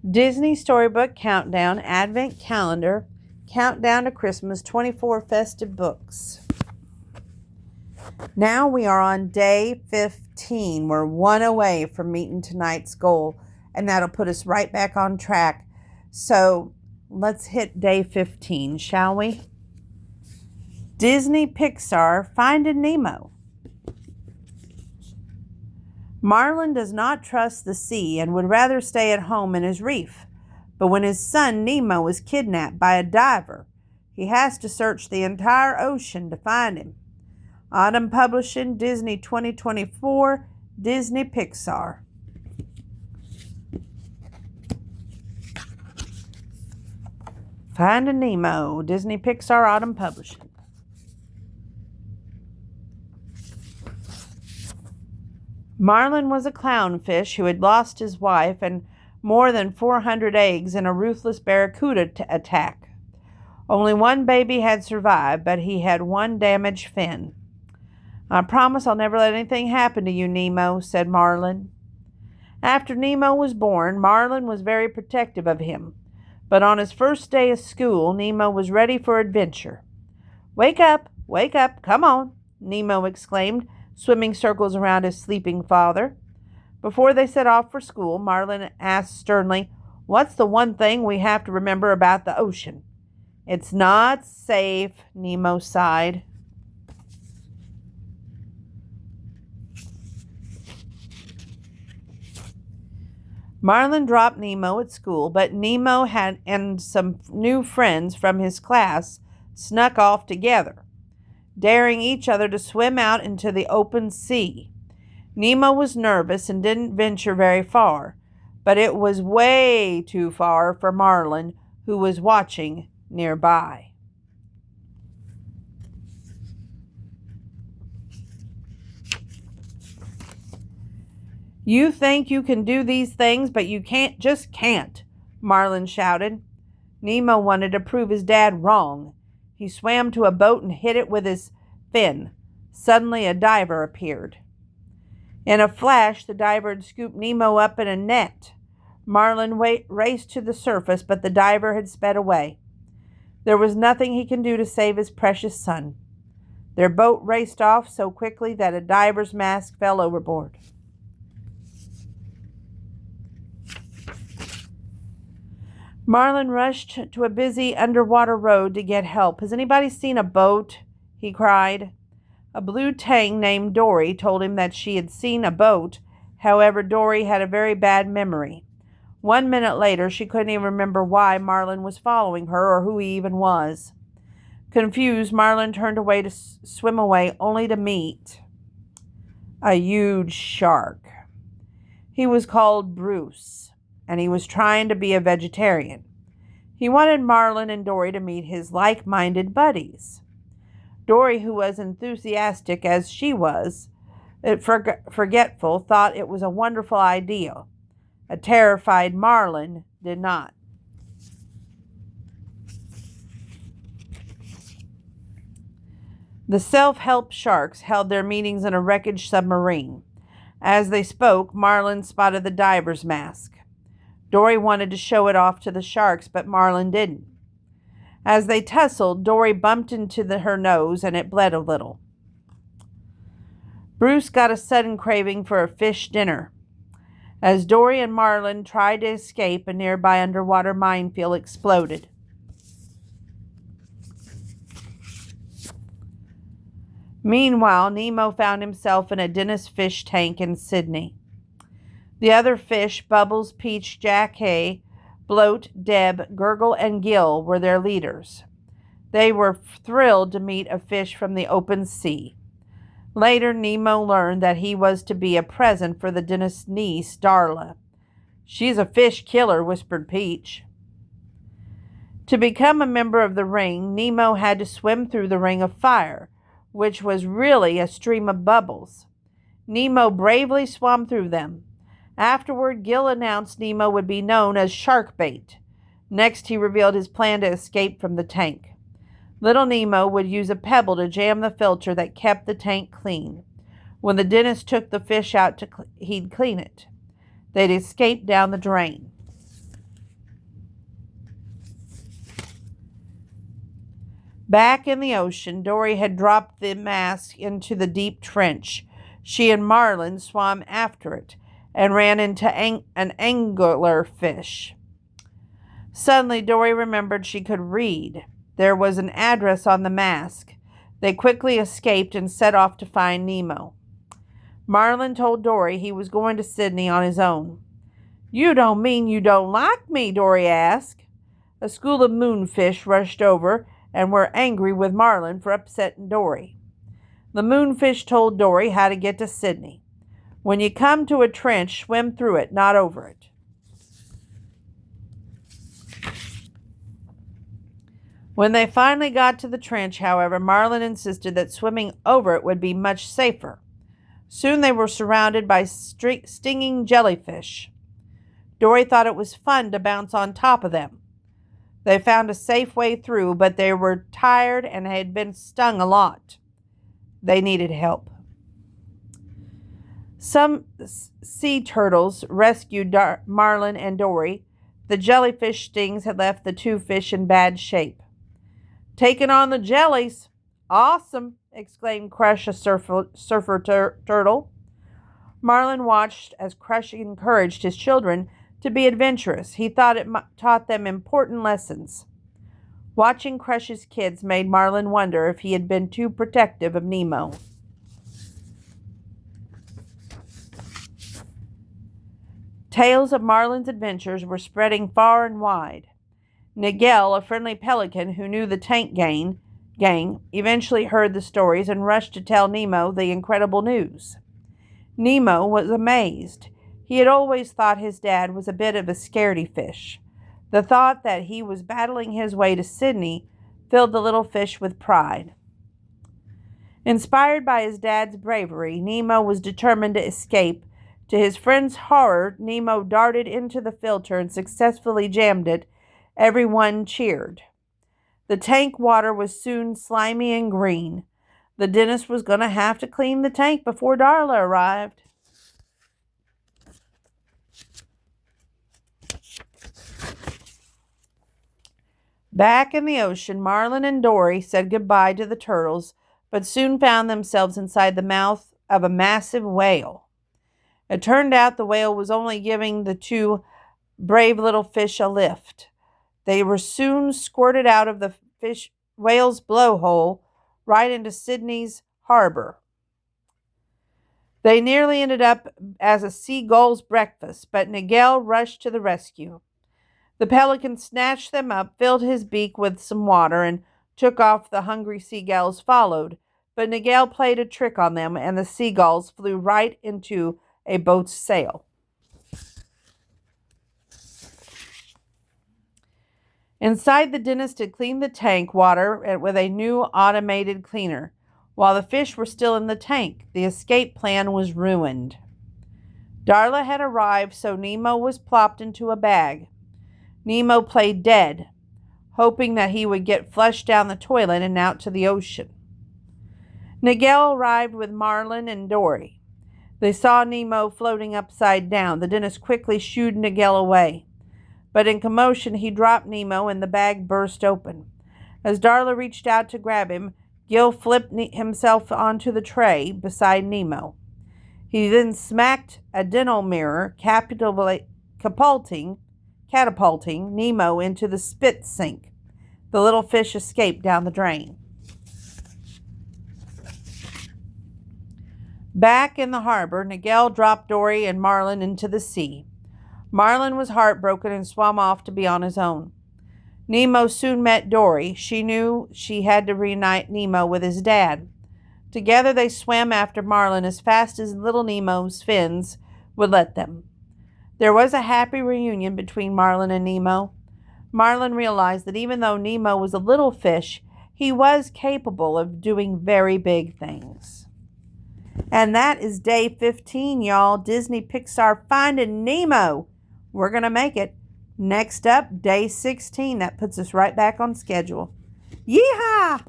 Disney Storybook Countdown Advent Calendar, Countdown to Christmas, 24 Festive Books. Now we are on day 15. We're one away from meeting tonight's goal, and that'll put us right back on track. So let's hit day 15, shall we? Disney Pixar Finding Nemo. Marlin does not trust the sea and would rather stay at home in his reef. But when his son Nemo is kidnapped by a diver, he has to search the entire ocean to find him. Autumn Publishing, Disney 2024, Disney Pixar. Finding Nemo, Disney Pixar, Autumn Publishing. Marlin was a clownfish who had lost his wife and more than 400 eggs in a ruthless barracuda attack. Only one baby had survived, but he had one damaged fin. "I promise I'll never let anything happen to you, Nemo," said Marlin. After Nemo was born, Marlin was very protective of him. But on his first day of school, Nemo was ready for adventure. Wake up, come on," Nemo exclaimed, swimming circles around his sleeping father. Before they set off for school, Marlin asked sternly, "What's the one thing we have to remember about the ocean?" "It's not safe," Nemo sighed. Marlin dropped Nemo at school, but Nemo and some new friends from his class snuck off together, daring each other to swim out into the open sea. Nemo was nervous and didn't venture very far, but it was way too far for Marlin, who was watching nearby. "You think you can do these things, but you just can't," Marlin shouted. Nemo wanted to prove his dad wrong. He swam to a boat and hit it with his fin. Suddenly a diver appeared. In a flash, the diver had scooped Nemo up in a net. Marlin raced to the surface, but the diver had sped away. There was nothing he could do to save his precious son. Their boat raced off so quickly that a diver's mask fell overboard. Marlin rushed to a busy underwater road to get help. "Has anybody seen a boat?" he cried. A blue tang named Dory told him that she had seen a boat. However, Dory had a very bad memory. 1 minute later, she couldn't even remember why Marlin was following her or who he even was. Confused, Marlin turned away to swim away, only to meet a huge shark. He was called Bruce, and he was trying to be a vegetarian. He wanted Marlin and Dory to meet his like-minded buddies. Dory, who was enthusiastic as she was, forgetful, thought it was a wonderful idea. A terrified Marlin did not. The self-help sharks held their meetings in a wreckage submarine. As they spoke, Marlin spotted the diver's mask. Dory wanted to show it off to the sharks, but Marlin didn't. As they tussled, Dory bumped into her nose, and it bled a little. Bruce got a sudden craving for a fish dinner. As Dory and Marlin tried to escape, a nearby underwater minefield exploded. Meanwhile, Nemo found himself in a Dennis fish tank in Sydney. The other fish, Bubbles, Peach, Jack Hay, Bloat, Deb, Gurgle, and Gill, were their leaders. They were thrilled to meet a fish from the open sea. Later, Nemo learned that he was to be a present for the Dennis' niece, Darla. "She's a fish killer," whispered Peach. To become a member of the ring, Nemo had to swim through the ring of fire, which was really a stream of bubbles. Nemo bravely swam through them. Afterward, Gill announced Nemo would be known as shark bait. Next, he revealed his plan to escape from the tank. Little Nemo would use a pebble to jam the filter that kept the tank clean. When the dentist took the fish out, he'd clean it. They'd escape down the drain. Back in the ocean, Dory had dropped the mask into the deep trench. She and Marlin swam after it and ran into an angler fish. Suddenly, Dory remembered she could read. There was an address on the mask. They quickly escaped and set off to find Nemo. Marlin told Dory he was going to Sydney on his own. "You don't mean you don't like me?" Dory asked. A school of moonfish rushed over and were angry with Marlin for upsetting Dory. The moonfish told Dory how to get to Sydney. "When you come to a trench, swim through it, not over it." When they finally got to the trench, however, Marlin insisted that swimming over it would be much safer. Soon they were surrounded by stinging jellyfish. Dory thought it was fun to bounce on top of them. They found a safe way through, but they were tired and had been stung a lot. They needed help. Some sea turtles rescued Marlin and Dory. The jellyfish stings had left the two fish in bad shape. "Taking on the jellies. Awesome," exclaimed Crush, a surfer turtle. Marlin watched as Crush encouraged his children to be adventurous. He thought it taught them important lessons. Watching Crush's kids made Marlin wonder if he had been too protective of Nemo. Tales of Marlin's adventures were spreading far and wide. Nigel, a friendly pelican who knew the tank gang, eventually heard the stories and rushed to tell Nemo the incredible news. Nemo was amazed. He had always thought his dad was a bit of a scaredy fish. The thought that he was battling his way to Sydney filled the little fish with pride. Inspired by his dad's bravery, Nemo was determined to escape. To his friend's horror, Nemo darted into the filter and successfully jammed it. Everyone cheered. The tank water was soon slimy and green. The dentist was going to have to clean the tank before Darla arrived. Back in the ocean, Marlin and Dory said goodbye to the turtles, but soon found themselves inside the mouth of a massive whale. It turned out the whale was only giving the two brave little fish a lift. They were soon squirted out of the whale's blowhole right into Sydney's harbor. They nearly ended up as a seagull's breakfast, but Nigel rushed to the rescue. The pelican snatched them up, filled his beak with some water, and took off. The hungry seagulls followed, but Nigel played a trick on them, and the seagulls flew right into a boat's sail. Inside, the dentist had cleaned the tank water with a new automated cleaner. While the fish were still in the tank, the escape plan was ruined. Darla had arrived, so Nemo was plopped into a bag. Nemo played dead, hoping that he would get flushed down the toilet and out to the ocean. Nigel arrived with Marlin and Dory. They saw Nemo floating upside down. The dentist quickly shooed Nigel away. But in commotion, he dropped Nemo and the bag burst open. As Darla reached out to grab him, Gil flipped himself onto the tray beside Nemo. He then smacked a dental mirror, catapulting Nemo into the spit sink. The little fish escaped down the drain. Back in the harbor, Nigel dropped Dory and Marlin into the sea. Marlin was heartbroken and swam off to be on his own. Nemo soon met Dory. She knew she had to reunite Nemo with his dad. Together they swam after Marlin as fast as little Nemo's fins would let them. There was a happy reunion between Marlin and Nemo. Marlin realized that even though Nemo was a little fish, he was capable of doing very big things. And that is day 15, y'all. Disney Pixar Finding Nemo. We're going to make it. Next up, day 16. That puts us right back on schedule. Yeehaw!